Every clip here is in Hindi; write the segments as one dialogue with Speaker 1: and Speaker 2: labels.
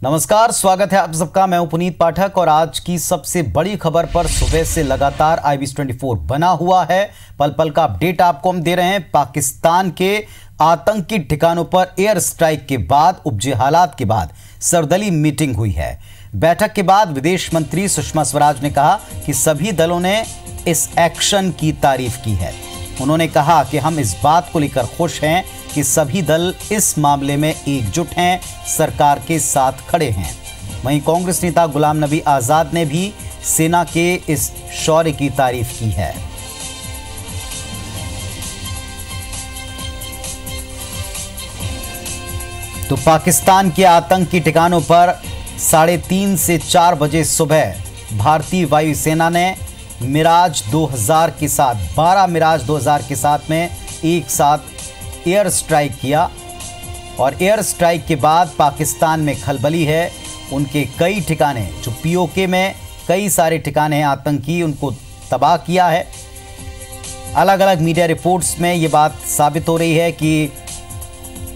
Speaker 1: नमस्कार, स्वागत है आप सबका। मैं हूं पुनीत पाठक और आज की सबसे बड़ी खबर पर सुबह से लगातार IBS24 बना हुआ है। पल पल का अपडेट आपको हम दे रहे हैं। पाकिस्तान के आतंकी ठिकानों पर एयर स्ट्राइक के बाद उपजे हालात के बाद सर्वदलीय मीटिंग हुई है। बैठक के बाद विदेश मंत्री सुषमा स्वराज ने कहा कि सभी दलों ने इस एक्शन की तारीफ की है। उन्होंने कहा कि हम इस बात को लेकर खुश हैं कि सभी दल इस मामले में एकजुट हैं, सरकार के साथ खड़े हैं। वहीं कांग्रेस नेता गुलाम नबी आजाद ने भी सेना के इस शौर्य की तारीफ की है। तो पाकिस्तान के आतंकी ठिकानों पर 3:30 से 4 बजे सुबह भारतीय वायुसेना ने मिराज 2000 के साथ 12 मिराज 2000 के साथ में एक साथ एयर स्ट्राइक किया और एयर स्ट्राइक के बाद पाकिस्तान में खलबली है। उनके कई ठिकाने जो POK में कई सारे ठिकाने हैं आतंकी, उनको तबाह किया है। अलग अलग मीडिया रिपोर्ट्स में ये बात साबित हो रही है कि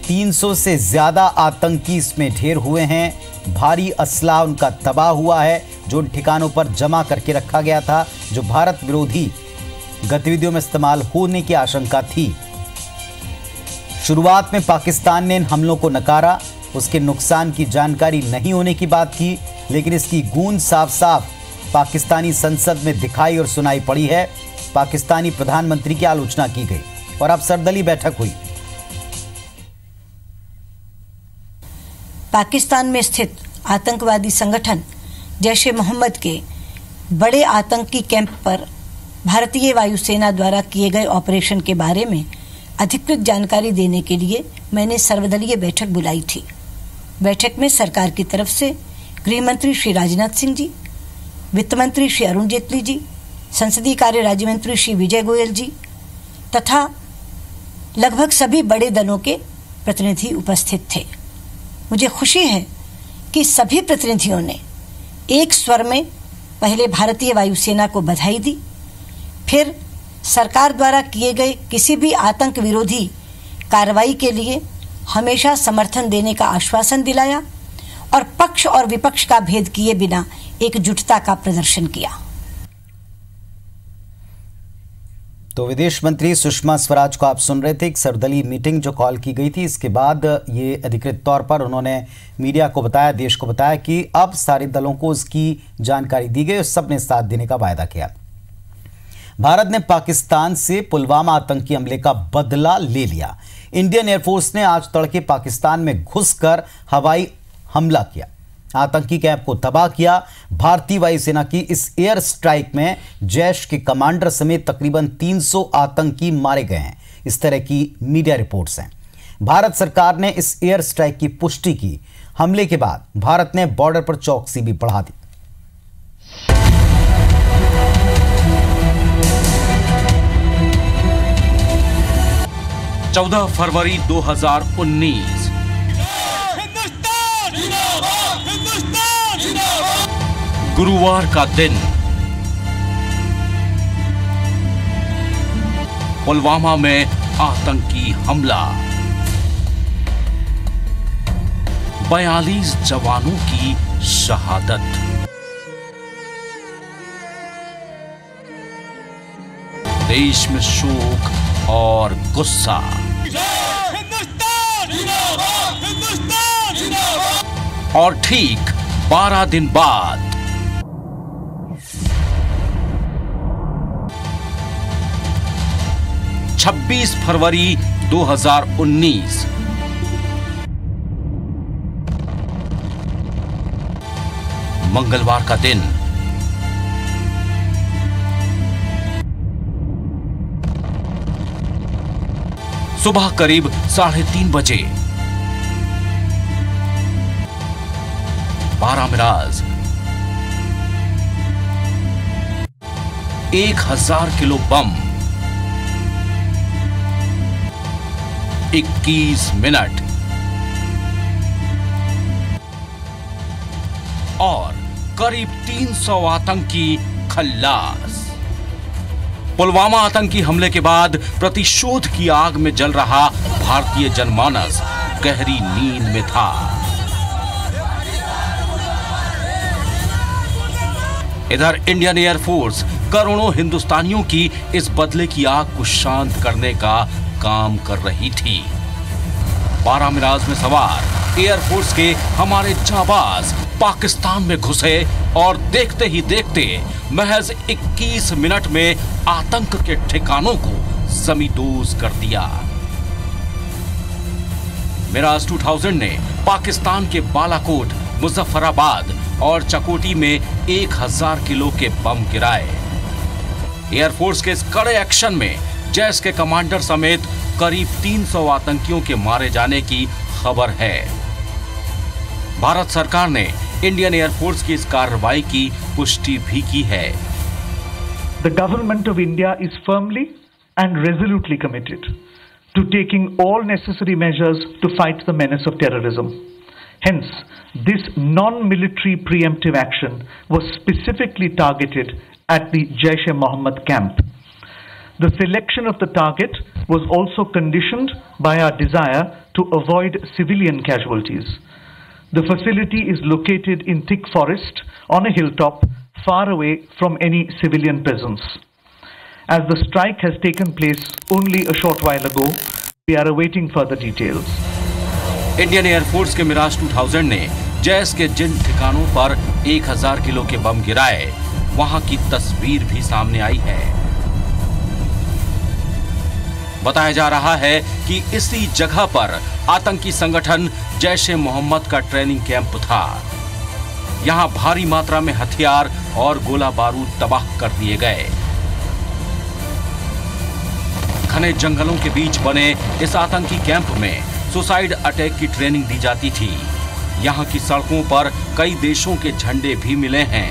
Speaker 1: 300 से ज़्यादा आतंकी इसमें ढेर हुए हैं। भारी असला उनका तबाह हुआ है जो उन ठिकानों पर जमा करके रखा गया था, जो भारत विरोधी गतिविधियों में इस्तेमाल होने की आशंका थी। शुरुआत में पाकिस्तान ने इन हमलों को नकारा, उसके नुकसान की जानकारी नहीं होने की बात की, लेकिन इसकी गूंज साफ साफ पाकिस्तानी संसद में दिखाई और सुनाई पड़ी है। पाकिस्तानी प्रधानमंत्री की आलोचना की गई और अब सर्वदलीय बैठक हुई।
Speaker 2: पाकिस्तान में स्थित आतंकवादी संगठन जैश ए मोहम्मद के बड़े आतंकी कैंप पर भारतीय वायुसेना द्वारा किए गए ऑपरेशन के बारे में अधिकृत जानकारी देने के लिए मैंने सर्वदलीय बैठक बुलाई थी। बैठक में सरकार की तरफ से गृह मंत्री श्री राजनाथ सिंह जी, वित्त मंत्री श्री अरुण जेटली जी, संसदीय कार्य राज्य मंत्री श्री विजय गोयल जी तथा लगभग सभी बड़े दलों के प्रतिनिधि उपस्थित थे। मुझे खुशी है कि सभी प्रतिनिधियों ने एक स्वर में पहले भारतीय वायुसेना को बधाई दी, फिर सरकार द्वारा किए गए किसी भी आतंक विरोधी कार्रवाई के लिए हमेशा समर्थन देने का आश्वासन दिलाया और पक्ष और विपक्ष का भेद किए बिना एकजुटता का प्रदर्शन किया।
Speaker 1: तो विदेश मंत्री सुषमा स्वराज को आप सुन रहे थे। एक सर्वदलीय मीटिंग जो कॉल की गई थी, इसके बाद ये अधिकृत तौर पर उन्होंने मीडिया को बताया, देश को बताया कि अब सारे दलों को इसकी जानकारी दी गई और सबने साथ देने का वायदा किया। भारत ने पाकिस्तान से पुलवामा आतंकी हमले का बदला ले लिया। इंडियन एयरफोर्स ने आज तड़के पाकिस्तान में घुसकर हवाई हमला किया, आतंकी कैंप को तबाह किया। भारतीय वायुसेना की इस एयर स्ट्राइक में जैश के कमांडर समेत तकरीबन 300 आतंकी मारे गए हैं, इस तरह की मीडिया रिपोर्ट्स हैं। भारत सरकार ने इस एयर स्ट्राइक की पुष्टि की। हमले के बाद भारत ने बॉर्डर पर चौकसी भी बढ़ा दी।
Speaker 3: चौदह फरवरी 2019 गुरुवार का दिन पुलवामा में आतंकी हमला, 42 जवानों की शहादत। देश में शोक और गुस्सा। और ठीक 12 दिन बाद 26 फरवरी 2019 मंगलवार का दिन सुबह करीब 3:30 बजे 12 मिराज 1000 किलो बम 21 मिनट और करीब 300 आतंकी खल्लास। पुलवामा आतंकी हमले के बाद प्रतिशोध की आग में जल रहा भारतीय जनमानस गहरी नींद में था। इधर इंडियन एयरफोर्स करोड़ों हिंदुस्तानियों की इस बदले की आग को शांत करने का काम कर रही थी। 12 मिराज में सवार एयरफोर्स के हमारे जाबाज पाकिस्तान में घुसे और देखते ही देखते महज 21 मिनट में आतंक के ठिकानों को जमींदोज कर दिया। मिराज 2000 ने पाकिस्तान के बालाकोट, मुजफ्फराबाद और चकोटी में 1000 किलो के बम गिराए। एयरफोर्स के इस कड़े एक्शन में जैश के कमांडर समेत करीब 300 आतंकियों के मारे जाने की खबर है। भारत सरकार ने इंडियन एयरफोर्स की इस कार्रवाई की पुष्टि भी की है।
Speaker 4: The government of India is firmly and resolutely committed to taking all necessary measures to fight the menace of terrorism. Hence, this non-military preemptive action was specifically targeted at the Jaish-e-Mohammed camp. The selection of the target was also conditioned by our desire to avoid civilian casualties. The facility is located in thick forest on a hilltop far away from any civilian presence. As the strike has taken place only a short while ago, we are awaiting further details.
Speaker 3: Indian air force के मिराज 2000 ने जैश के जिन ठिकानों पर 1000 किलो के बम गिराए, वहां की तस्वीर भी सामने आई है। बताया जा रहा है कि इसी जगह पर आतंकी संगठन जैश-ए-मोहम्मद का ट्रेनिंग कैंप था। यहां भारी मात्रा में हथियार और गोला बारूद तबाह कर दिए गए। घने जंगलों के बीच बने इस आतंकी कैंप में सुसाइड अटैक की ट्रेनिंग दी जाती थी। यहां की सड़कों पर कई देशों के झंडे भी मिले हैं।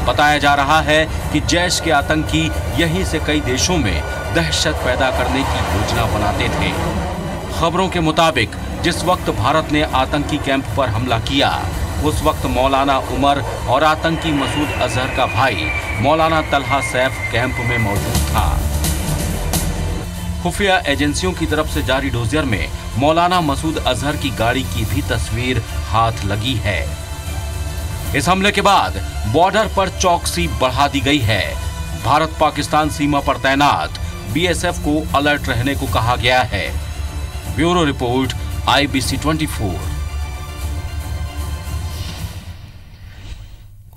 Speaker 3: बताया जा रहा है कि जैश के आतंकी यहीं से कई देशों में दहशत पैदा करने की योजना बनाते थे। खबरों के मुताबिक जिस वक्त भारत ने आतंकी कैंप पर हमला किया, उस वक्त मौलाना उमर और आतंकी मसूद अजहर का भाई मौलाना तलहा सैफ कैंप में मौजूद था। खुफिया एजेंसियों की तरफ से जारी डोजियर में मौलाना मसूद अजहर की गाड़ी की भी तस्वीर हाथ लगी है। इस हमले के बाद बॉर्डर पर चौकसी बढ़ा दी गई है। भारत पाकिस्तान सीमा पर तैनात बीएसएफ को अलर्ट रहने को कहा गया है। Bureau report, IBC 24।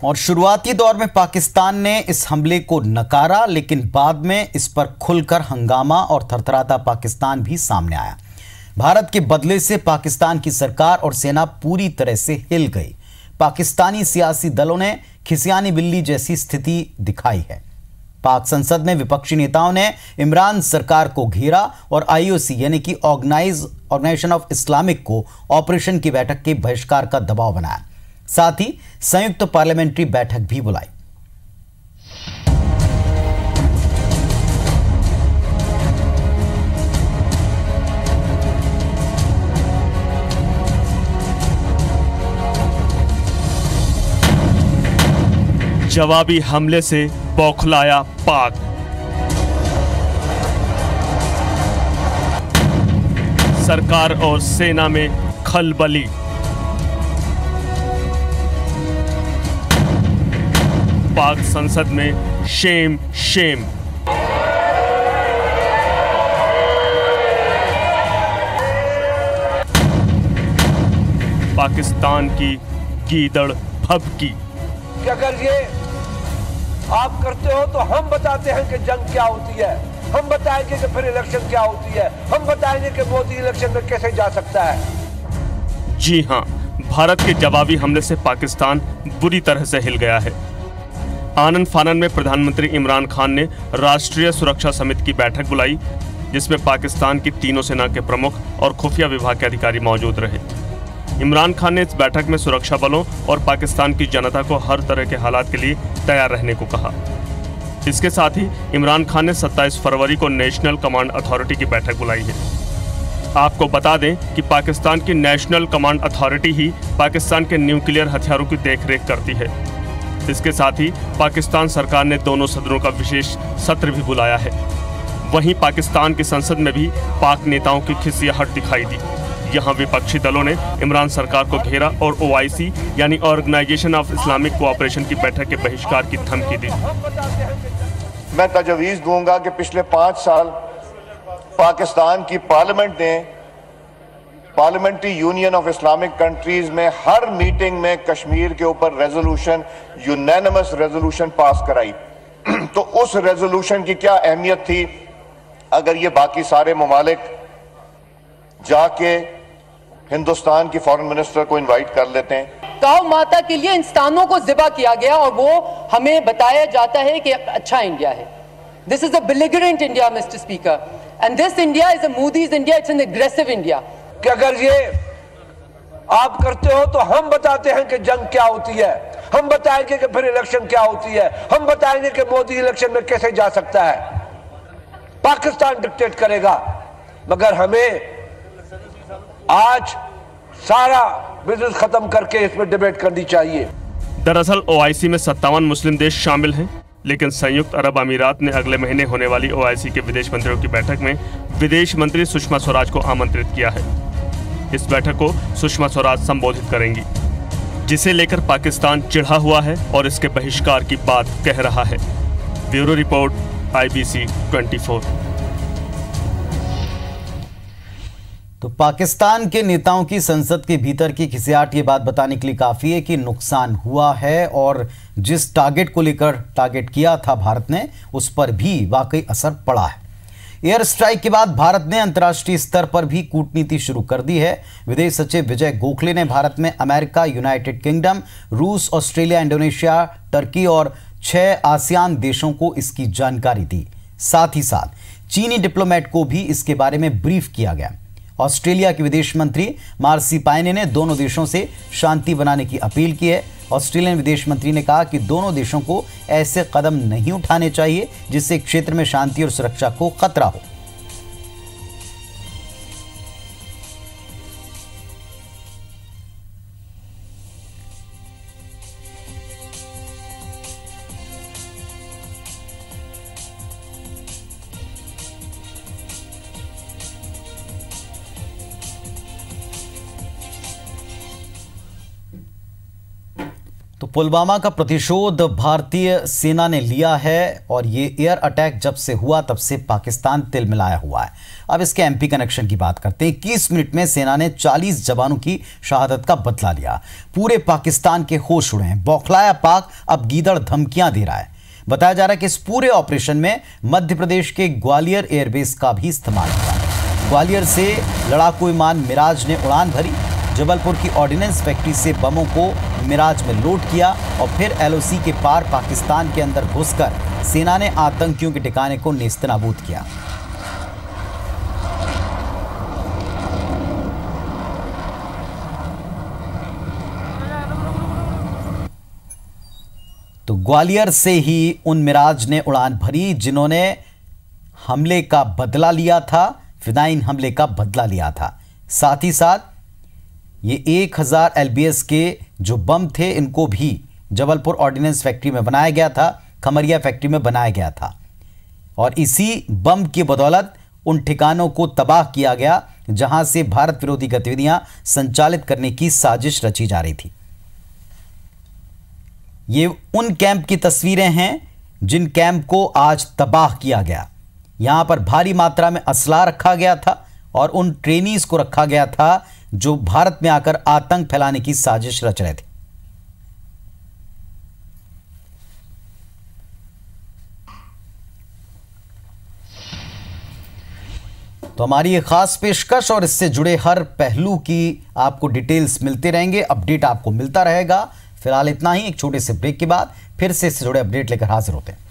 Speaker 1: और शुरुआती दौर में पाकिस्तान ने इस हमले को नकारा, लेकिन बाद में इस पर खुलकर हंगामा और थरथराता पाकिस्तान भी सामने आया। भारत के बदले से पाकिस्तान की सरकार और सेना पूरी तरह से हिल गई। पाकिस्तानी सियासी दलों ने खिसियानी बिल्ली जैसी स्थिति दिखाई है। पाक संसद में विपक्षी नेताओं ने इमरान सरकार को घेरा और IOC यानी कि ऑर्गेनाइजेशन ऑफ इस्लामिक को ऑपरेशन की बैठक के बहिष्कार का दबाव बनाया। साथ ही संयुक्त पार्लियामेंट्री बैठक भी बुलाई।
Speaker 5: जवाबी हमले से बौखलाया पाक। सरकार और सेना में खलबली। पाक संसद में शेम शेम। पाकिस्तान की गीदड़ भभकी।
Speaker 6: अगर ये आप करते हो तो हम बताते हैं कि जंग क्या होती है, हम बताएंगे कि फिर इलेक्शन क्या होती है, हम बताएंगे कि मोदी इलेक्शन में कैसे जा सकता है।
Speaker 5: जी हां, भारत के जवाबी हमले से पाकिस्तान बुरी तरह से हिल गया है। आनन फानन में प्रधानमंत्री इमरान खान ने राष्ट्रीय सुरक्षा समिति की बैठक बुलाई, जिसमें पाकिस्तान की तीनों सेना के प्रमुख और खुफिया विभाग के अधिकारी मौजूद रहे। इमरान खान ने इस बैठक में सुरक्षा बलों और पाकिस्तान की जनता को हर तरह के हालात के लिए तैयार रहने को कहा। इसके साथ ही इमरान खान ने 27 फरवरी को नेशनल कमांड अथॉरिटी की बैठक बुलाई है। आपको बता दें कि पाकिस्तान की नेशनल कमांड अथॉरिटी ही पाकिस्तान के न्यूक्लियर हथियारों की देखरेख करती है। इसके साथ ही पाकिस्तान सरकार ने दोनों सदनों का विशेष सत्र भी बुलाया है। वहीं पाकिस्तान की संसद में भी पाक नेताओं की खिसियाहट दिखाई दी। यहाँ विपक्षी दलों ने इमरान सरकार को घेरा और OIC यानी ऑर्गेनाइजेशन ऑफ इस्लामिक कोऑपरेशन की बैठक के बहिष्कार की धमकी दी।
Speaker 7: मैं तजवीज़ दूंगा कि पिछले 5 साल पाकिस्तान की पार्लियामेंट ने parliamentary union of Islamic countries में हर मीटिंग में कश्मीर के ऊपर रेजोल्यूशन, यूनैनिमस रेजोल्यूशन पास कराई। तो उस रेजोल्यूशन की क्या अहमियत थी अगर ये बाकी सारे ममालिक जाके हिंदुस्तान की फॉरेन मिनिस्टर को इनवाइट कर लेते हैं।
Speaker 8: गौ माता के लिए इंसानों को ज़िबा किया गया और वो हमें बताया जाता है कि अच्छा इंडिया है। This is a belligerent India mister speaker, and this India is a Modi's India, it's an aggressive India.
Speaker 6: कि अगर ये आप करते हो तो हम बताते हैं कि जंग क्या होती है, हम बताएंगे कि फिर इलेक्शन क्या होती है, हम बताएंगे कि मोदी इलेक्शन में कैसे जा सकता है। पाकिस्तान डिक्टेट करेगा, मगर हमें आज सारा बिजनेस खत्म करके इसमें डिबेट करनी चाहिए।
Speaker 5: दरअसल OIC में 57 मुस्लिम देश शामिल हैं, लेकिन संयुक्त अरब अमीरात ने अगले महीने होने वाली OIC के विदेश मंत्रियों की बैठक में विदेश मंत्री सुषमा स्वराज को आमंत्रित किया है। इस बैठक को सुषमा स्वराज संबोधित करेंगी, जिसे लेकर पाकिस्तान चिढ़ा हुआ है और इसके बहिष्कार की बात कह रहा है। Bureau report, IBC 24।
Speaker 1: तो पाकिस्तान के नेताओं की संसद के भीतर की खिसियाट ये बात बताने के लिए काफ़ी है कि नुकसान हुआ है और जिस टारगेट को लेकर टारगेट किया था भारत ने, उस पर भी वाकई असर पड़ा है। एयर स्ट्राइक के बाद भारत ने अंतर्राष्ट्रीय स्तर पर भी कूटनीति शुरू कर दी है। विदेश सचिव विजय गोखले ने भारत में अमेरिका, यूनाइटेड किंगडम, रूस, ऑस्ट्रेलिया, इंडोनेशिया, टर्की और 6 आसियान देशों को इसकी जानकारी दी। साथ ही साथ चीनी डिप्लोमेट को भी इसके बारे में ब्रीफ किया गया। ऑस्ट्रेलिया के विदेश मंत्री मार्सी पायने ने दोनों देशों से शांति बनाने की अपील की है। ऑस्ट्रेलियन विदेश मंत्री ने कहा कि दोनों देशों को ऐसे कदम नहीं उठाने चाहिए जिससे क्षेत्र में शांति और सुरक्षा को खतरा हो। तो पुलवामा का प्रतिशोध भारतीय सेना ने लिया है और ये एयर अटैक जब से हुआ तब से पाकिस्तान तिलमिलाया हुआ है। अब इसके MP कनेक्शन की बात करते हैं। 21 मिनट में सेना ने 40 जवानों की शहादत का बदला लिया। पूरे पाकिस्तान के होश उड़े हैं। बौखलाया पाक अब गीदड़ धमकियां दे रहा है। बताया जा रहा है कि इस पूरे ऑपरेशन में मध्य प्रदेश के ग्वालियर एयरबेस का भी इस्तेमाल हुआ। ग्वालियर से लड़ाकू विमान मिराज ने उड़ान भरी। जबलपुर की ऑर्डिनेंस फैक्ट्री से बमों को मिराज में लोड किया और फिर LOC के पार पाकिस्तान के अंदर घुसकर सेना ने आतंकियों के ठिकाने को नेस्तनाबूद किया। तो ग्वालियर से ही उन मिराज ने उड़ान भरी जिन्होंने हमले का बदला लिया था, फिदाइन हमले का बदला लिया था। साथ ही साथ ये 1000 LBS के जो बम थे इनको भी जबलपुर ऑर्डिनेंस फैक्ट्री में बनाया गया था, खमरिया फैक्ट्री में बनाया गया था और इसी बम की बदौलत उन ठिकानों को तबाह किया गया जहां से भारत विरोधी गतिविधियां संचालित करने की साजिश रची जा रही थी। ये उन कैंप की तस्वीरें हैं जिन कैंप को आज तबाह किया गया। यहां पर भारी मात्रा में असला रखा गया था और उन ट्रेनीज को रखा गया था जो भारत में आकर आतंक फैलाने की साजिश रच रहे थे। तो हमारी ये खास पेशकश और इससे जुड़े हर पहलू की आपको डिटेल्स मिलते रहेंगे, अपडेट आपको मिलता रहेगा। फिलहाल इतना ही। एक छोटे से ब्रेक के बाद फिर से इससे जुड़े अपडेट लेकर हाजिर होते हैं।